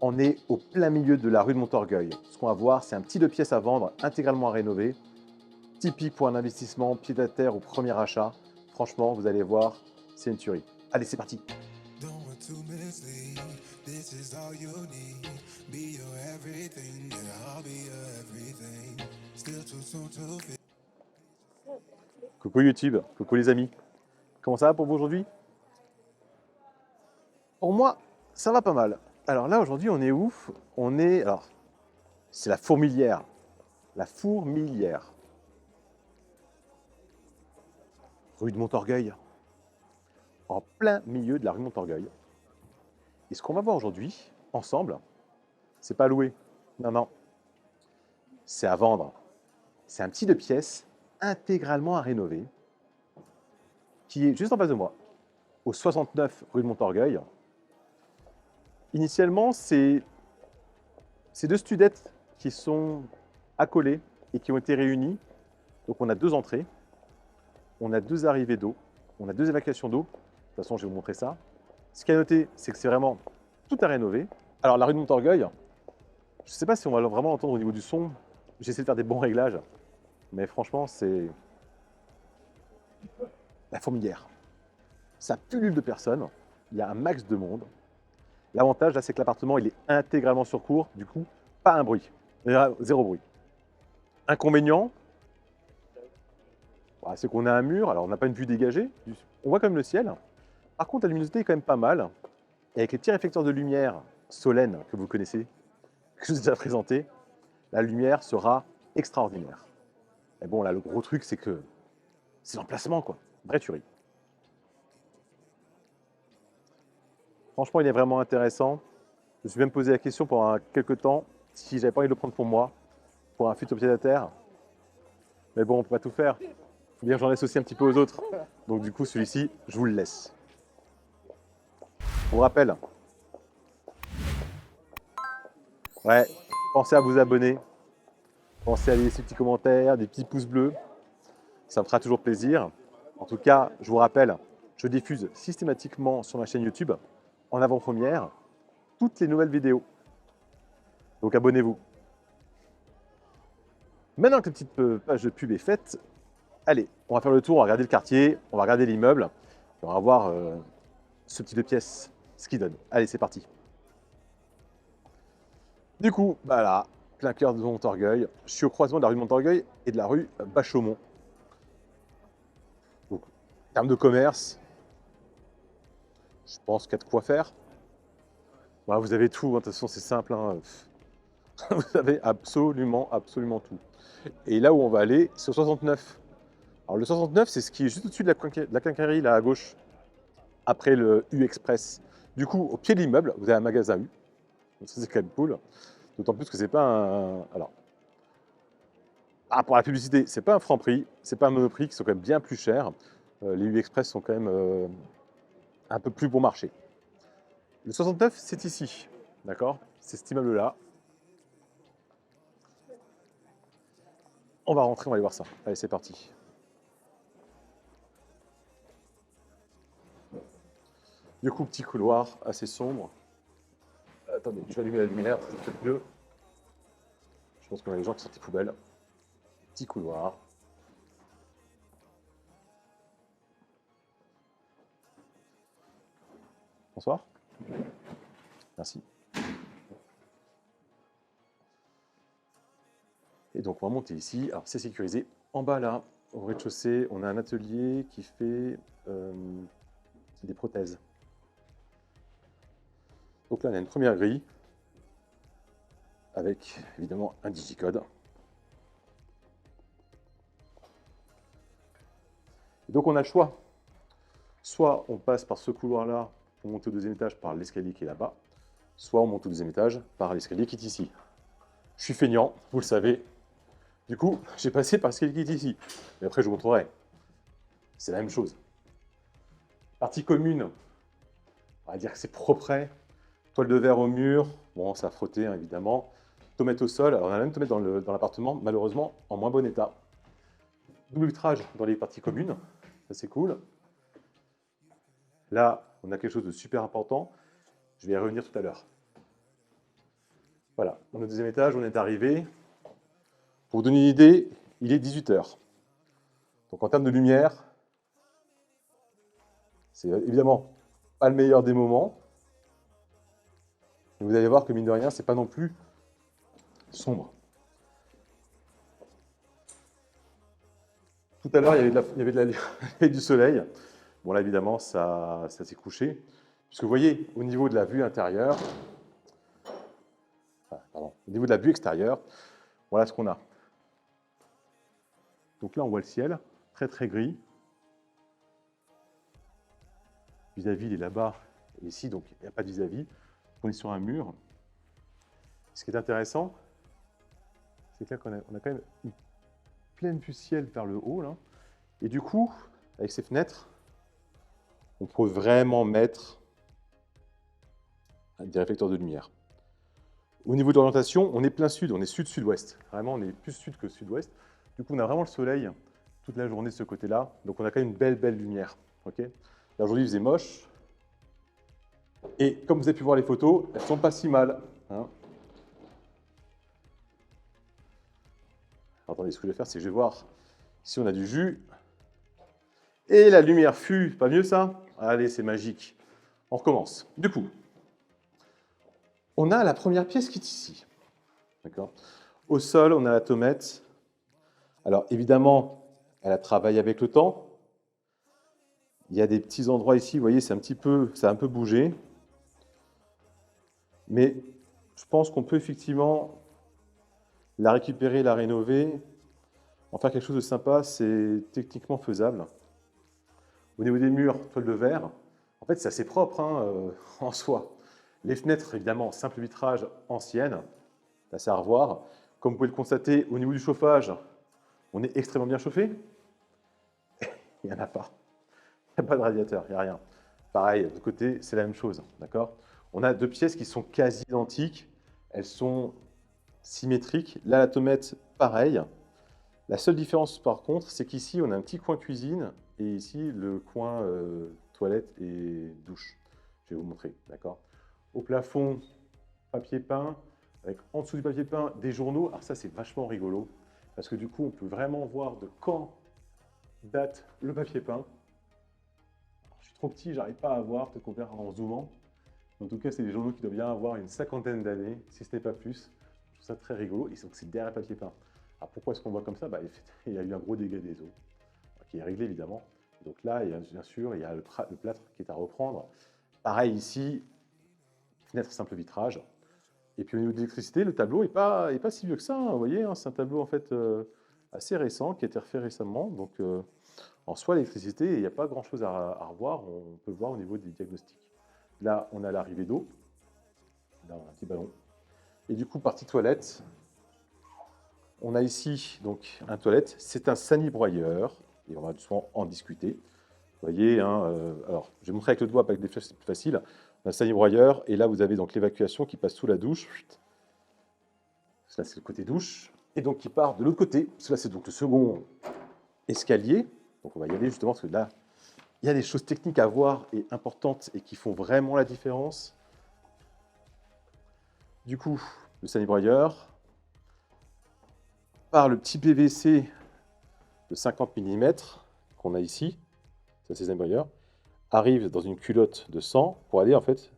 On est au plein milieu de la rue de Montorgueil. Ce qu'on va voir, c'est un petit 2 pièces à vendre, intégralement à rénover. Typique pour un investissement pied-à-terre ou premier achat. Franchement, vous allez voir, c'est une tuerie. Allez, c'est parti. Don't want to mislead. This is all you need. Be your everything, yeah, I'll be your everything. Still too soon to feel. Coucou YouTube, coucou les amis. Comment ça va pour vous aujourd'hui? Pour moi, ça va pas mal. Alors là, aujourd'hui, on est où? On est... Alors, c'est la Fourmilière. La Fourmilière. Rue de Montorgueil. En plein milieu de la rue de Montorgueil. Et ce qu'on va voir aujourd'hui, ensemble, c'est pas à louer. Non, non. C'est à vendre. C'est un petit 2 pièces intégralement à rénover qui est juste en face de moi, au 69 rue de Montorgueil. Initialement, c'est deux studettes qui sont accolées et qui ont été réunies. Donc on a 2 entrées, on a 2 arrivées d'eau, on a 2 évacuations d'eau. De toute façon, je vais vous montrer ça. Ce qu'il y a à noter, c'est que c'est vraiment tout à rénover. Alors la rue de Montorgueil, je ne sais pas si on va vraiment l'entendre au niveau du son. J'essaie de faire des bons réglages, mais franchement, c'est la fourmilière. Ça pullule de personnes, il y a un max de monde. L'avantage, là, c'est que l'appartement, il est intégralement sur cour, du coup, pas un bruit, zéro bruit. Inconvénient, c'est qu'on a un mur, alors on n'a pas une vue dégagée, on voit quand même le ciel. Par contre, la luminosité est quand même pas mal. Et avec les petits réflecteurs de lumière Solène que vous connaissez, que je vous ai déjà présenté, la lumière sera extraordinaire. Et bon, là, le gros truc, c'est que c'est l'emplacement, quoi. Vraie tuerie. Franchement, il est vraiment intéressant. Je me suis même posé la question pendant quelques temps si j'avais pas envie de le prendre pour moi, pour un futur pied-à-terre. Mais bon, on peut pas tout faire. Il faut bien que j'en laisse aussi un petit peu aux autres. Donc du coup, celui-ci, je vous le laisse. Je vous rappelle, ouais, pensez à vous abonner, pensez à laisser des petits commentaires, des petits pouces bleus. Ça me fera toujours plaisir. En tout cas, je vous rappelle, je diffuse systématiquement sur ma chaîne YouTube, en avant-première, toutes les nouvelles vidéos. Donc abonnez-vous. Maintenant que la petite page de pub est faite, allez, on va faire le tour, on va regarder le quartier, on va regarder l'immeuble, on va voir ce petit 2 pièces, ce qu'il donne. Allez, c'est parti. Du coup, bah là, plein cœur de Montorgueil. Je suis au croisement de la rue de Montorgueil et de la rue Bachaumont. Donc, en termes de commerce, je pense qu'il y a de quoi faire. Voilà, vous avez tout, hein, de toute façon, c'est simple. Hein. Vous avez absolument, absolument tout. Et là où on va aller, c'est au 69. Alors le 69, c'est ce qui est juste au-dessus de la quincaillerie, là à gauche, après le U Express. Du coup, au pied de l'immeuble, vous avez un magasin U. Donc ça, c'est quand même cool. D'autant plus que c'est pas un... Alors, pour la publicité, c'est pas un Franprix, c'est pas un Monoprix, qui sont quand même bien plus chers. Les U Express sont quand même un peu plus bon marché. Le 69, c'est ici, d'accord? C'est cet immeuble-là. On va rentrer, on va aller voir ça. Allez, c'est parti. Du coup, petit couloir assez sombre. Attendez, je vais allumer la lumière, c'est peut-être mieux. Je pense qu'on a des gens qui sortent les poubelles. Petit couloir. Bonsoir. Merci. Et donc, on va monter ici. Alors, c'est sécurisé. En bas, là, au rez-de-chaussée, on a un atelier qui fait des prothèses. Donc là, on a une première grille avec, évidemment, un digicode. Et donc, on a le choix. Soit on passe par ce couloir-là pour monter au deuxième étage par l'escalier qui est là-bas, soit on monte au deuxième étage par l'escalier qui est ici. Je suis feignant, vous le savez. Du coup, j'ai passé par l'escalier qui est ici. Mais après, je vous montrerai. C'est la même chose. Partie commune, on va dire que c'est propre. Toile de verre au mur, bon, ça a frotté, hein, évidemment. Tomates au sol, alors on a même tomates dans l'appartement, malheureusement, en moins bon état. Double vitrage dans les parties communes, ça c'est cool. Là, on a quelque chose de super important. Je vais y revenir tout à l'heure. Voilà, on est au deuxième étage, on est arrivé. Pour vous donner une idée, il est 18 h. Donc en termes de lumière, c'est évidemment pas le meilleur des moments. Mais vous allez voir que mine de rien, c'est pas non plus sombre. Tout à l'heure, il y avait il y avait du soleil. Bon là, évidemment, ça s'est couché. Puisque vous voyez, au niveau de la vue intérieure, pardon, au niveau de la vue extérieure, voilà ce qu'on a. Donc là, on voit le ciel, très très gris. Vis-à-vis, il est là-bas, et ici, donc il n'y a pas de vis-à-vis. On est sur un mur. Ce qui est intéressant, c'est que là, on a quand même une pleine vue ciel vers le haut, là. Et du coup, avec ces fenêtres, on peut vraiment mettre des réflecteurs de lumière. Au niveau de l'orientation, on est plein sud, on est sud-sud-ouest. Vraiment, on est plus sud que sud-ouest. Du coup, on a vraiment le soleil toute la journée de ce côté-là. Donc, on a quand même une belle, belle lumière. Okay, aujourd'hui, il faisait moche. Et comme vous avez pu voir les photos, elles ne sont pas si mal. Hein. Attendez, ce que je vais faire, c'est que je vais voir si on a du jus. Et la lumière fut, pas mieux ça? Allez, c'est magique. On recommence. Du coup, on a la première pièce qui est ici. D'accord. Au sol, on a la tomate. Alors, évidemment, elle a travaillé avec le temps. Il y a des petits endroits ici, vous voyez, ça a un peu bougé. Mais je pense qu'on peut effectivement la récupérer, la rénover, en faire quelque chose de sympa, c'est techniquement faisable. Au niveau des murs, toile de verre, en fait, c'est assez propre hein, en soi. Les fenêtres, évidemment, simple vitrage ancienne, c'est assez à revoir. Comme vous pouvez le constater, au niveau du chauffage, on est extrêmement bien chauffé. Il n'y en a pas. Il n'y a pas de radiateur, il n'y a rien. Pareil, de l'autre côté, c'est la même chose, d'accord? On a deux pièces qui sont quasi identiques. Elles sont symétriques. Là, la tomate, pareil. La seule différence, par contre, c'est qu'ici, on a un petit coin cuisine et ici, le coin toilette et douche. Je vais vous montrer, d'accord? Au plafond, papier peint, avec en dessous du papier peint, des journaux. Alors ça, c'est vachement rigolo, parce que du coup, on peut vraiment voir de quand date le papier peint. Alors, je suis trop petit, j'arrive pas à voir, peut-être qu'on verra en zoomant. En tout cas, c'est des journaux qui doivent bien avoir une cinquantaine d'années, si ce n'est pas plus. Je trouve ça très rigolo, et c'est derrière le papier peint. Alors pourquoi est-ce qu'on voit comme ça? Il y a eu un gros dégât des eaux, qui est réglé évidemment. Donc là, bien sûr, il y a le plâtre qui est à reprendre. Pareil ici, fenêtre simple vitrage. Et puis au niveau de l'électricité, le tableau n'est pas si vieux que ça. Hein, vous voyez, hein, c'est un tableau en fait assez récent qui a été refait récemment. Donc en soi, l'électricité, il n'y a pas grand-chose à revoir. On peut le voir au niveau des diagnostics. Là, on a l'arrivée d'eau. Là, on a un petit ballon. Et du coup, partie toilette. On a ici donc un toilette. C'est un sanibroyeur. Et on va souvent en discuter. Vous voyez, hein, alors je vais montrer avec le doigt, pas avec des flèches, c'est plus facile. On a un sanibroyeur. Et là, vous avez donc l'évacuation qui passe sous la douche. Cela, c'est le côté douche. Et donc, qui part de l'autre côté. Cela, c'est donc le second escalier. Donc, on va y aller justement, parce que là, il y a des choses techniques à voir et importantes et qui font vraiment la différence. Du coup, le sanibroyeur, par le petit PVC de 50 mm qu'on a ici, ça c'est le sanibroyeur, arrive dans une culotte de sang pour aller en fait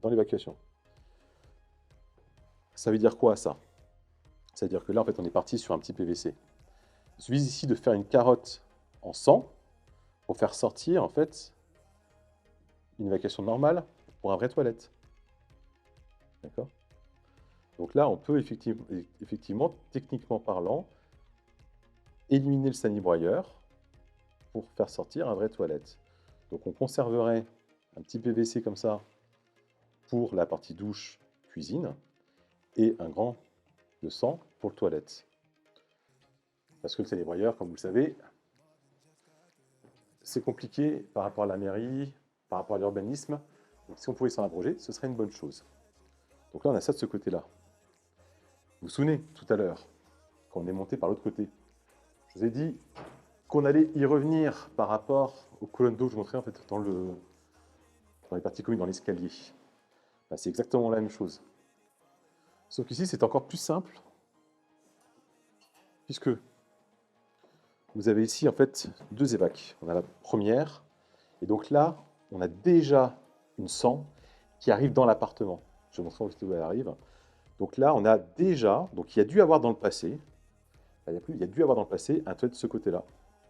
dans l'évacuation. Ça veut dire quoi ça? Ça veut dire que là en fait on est parti sur un petit PVC. Il suffit ici de faire une carotte en sang pour faire sortir en fait une évacuation normale pour un vrai toilette. D'accord? Donc là on peut effectivement, techniquement parlant, éliminer le sanibroyeur pour faire sortir un vrai toilette. Donc on conserverait un petit PVC comme ça pour la partie douche, cuisine, et un grand de sang pour le toilette. Parce que le sanibroyeur, comme vous le savez, c'est compliqué par rapport à la mairie, par rapport à l'urbanisme. Donc si on pouvait s'en abroger, ce serait une bonne chose. Donc là, on a ça de ce côté-là. Vous vous souvenez, tout à l'heure, quand on est monté par l'autre côté, je vous ai dit qu'on allait y revenir par rapport aux colonnes d'eau que je montrais en fait dans les parties communes, dans l'escalier. Ben, c'est exactement la même chose. Sauf qu'ici, c'est encore plus simple, puisque vous avez ici, en fait, deux évacs. On a la première, et donc là, on a déjà une 100 qui arrive dans l'appartement. Je vous montre où elle arrive. Donc là, on a déjà, donc il y a dû avoir dans le passé, il n'y a plus, il y a dû avoir dans le passé un toit de ce côté-là.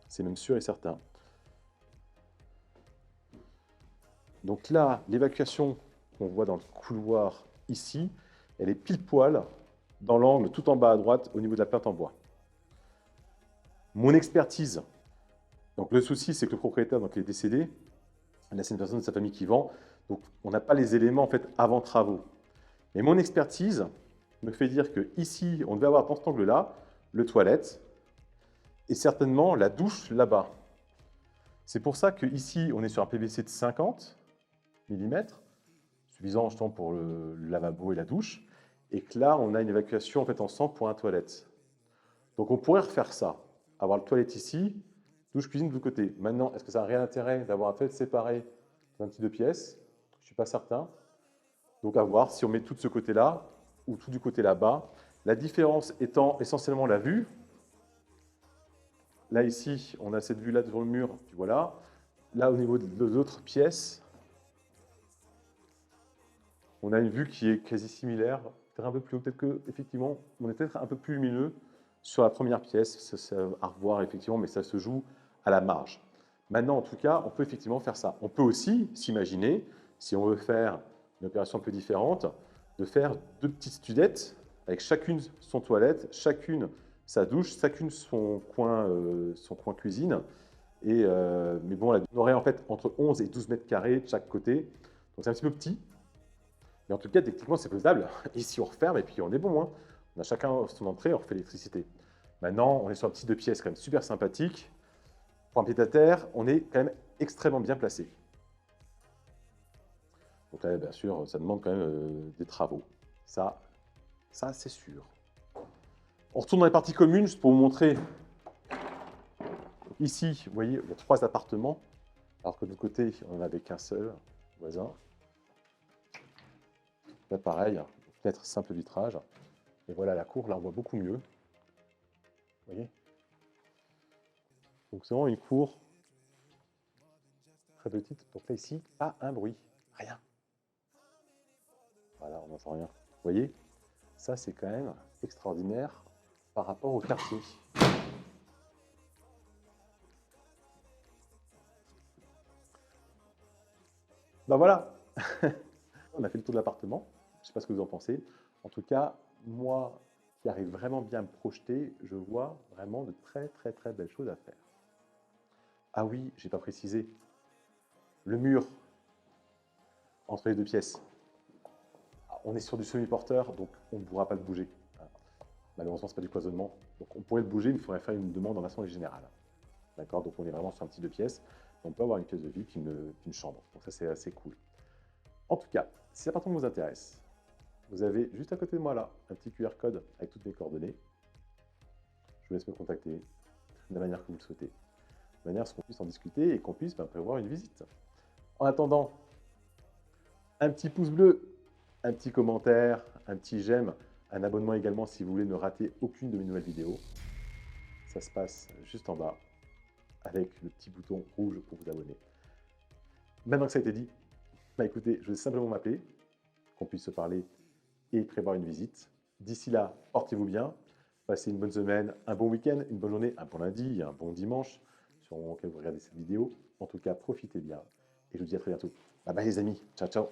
C'est même sûr et certain. Donc là, l'évacuation qu'on voit dans le couloir ici, elle est pile poil dans l'angle tout en bas à droite au niveau de la plainte en bois. Mon expertise, donc le souci c'est que le propriétaire donc, il est décédé, là c'est une personne de sa famille qui vend, donc on n'a pas les éléments en fait avant travaux. Mais mon expertise me fait dire que ici on devait avoir dans cet angle-là le toilette et certainement la douche là-bas. C'est pour ça qu'ici on est sur un PVC de 50 mm, suffisant justement pour le lavabo et la douche, et que là on a une évacuation en fait en 100 pour un toilette. Donc on pourrait refaire ça, avoir le toilette ici, douche cuisine de l'autre côté. Maintenant, est-ce que ça a un réel intérêt d'avoir un toilette séparé dans un petit 2 pièces? Je ne suis pas certain. Donc à voir si on met tout de ce côté-là ou tout du côté là-bas. La différence étant essentiellement la vue. Là ici, on a cette vue-là devant le mur, tu vois là. Là au niveau de l'autre pièce, on a une vue qui est quasi similaire, peut-être un peu plus haut, peut-être que effectivement, on est peut-être un peu plus lumineux sur la première pièce, c'est à revoir effectivement, mais ça se joue à la marge. Maintenant, en tout cas, on peut effectivement faire ça. On peut aussi s'imaginer, si on veut faire une opération un peu différente, de faire deux petites studettes avec chacune son toilette, chacune sa douche, chacune son coin cuisine. Mais bon, on aurait en fait entre 11 et 12 mètres carrés de chaque côté. Donc c'est un petit peu petit. Mais en tout cas, techniquement, c'est faisable. Ici, on referme et puis on est bon. Hein. On a chacun son entrée, on refait l'électricité. Maintenant, on est sur un petit 2 pièces quand même super sympathique. Pour un pied-à-terre, on est quand même extrêmement bien placé. Donc là, bien sûr, ça demande quand même des travaux. Ça c'est sûr. On retourne dans les parties communes, juste pour vous montrer. Ici, vous voyez, il y a 3 appartements, alors que de l'autre côté, on n'en avait qu'un seul voisin. Là, pareil, fenêtre simple vitrage. Et voilà la cour, là, on voit beaucoup mieux. Vous voyez? Donc, c'est vraiment une cour très petite. Donc là, ici, pas un bruit, rien. Voilà, on n'entend rien. Vous voyez? Ça, c'est quand même extraordinaire par rapport au quartier. Ben voilà, on a fait le tour de l'appartement. Je ne sais pas ce que vous en pensez. En tout cas, moi qui arrive vraiment bien à me projeter, je vois vraiment de très très très belles choses à faire. Ah oui, j'ai pas précisé. Le mur entre les 2 pièces. On est sur du semi-porteur, donc on ne pourra pas le bouger. Malheureusement, ce n'est pas du cloisonnement. Donc on pourrait le bouger, mais il faudrait faire une demande en assemblée générale. D'accord? Donc on est vraiment sur un petit 2 pièces. On peut avoir une pièce de vie puis une chambre. Donc ça, c'est assez cool. En tout cas, si l'appartement vous intéresse, vous avez juste à côté de moi là un petit QR code avec toutes mes coordonnées. Je vous laisse me contacter de la manière que vous le souhaitez. De manière à ce qu'on puisse en discuter et qu'on puisse prévoir une visite. En attendant, un petit pouce bleu, un petit commentaire, un petit j'aime, un abonnement également si vous voulez ne rater aucune de mes nouvelles vidéos. Ça se passe juste en bas avec le petit bouton rouge pour vous abonner. Maintenant que ça a été dit, écoutez, je vais simplement m'appeler, qu'on puisse se parler et prévoir une visite. D'ici là, portez-vous bien, passez une bonne semaine, un bon week-end, une bonne journée, un bon lundi, un bon dimanche, sur le moment auquel vous regardez cette vidéo. En tout cas, profitez bien et je vous dis à très bientôt. Bye bye les amis, ciao ciao.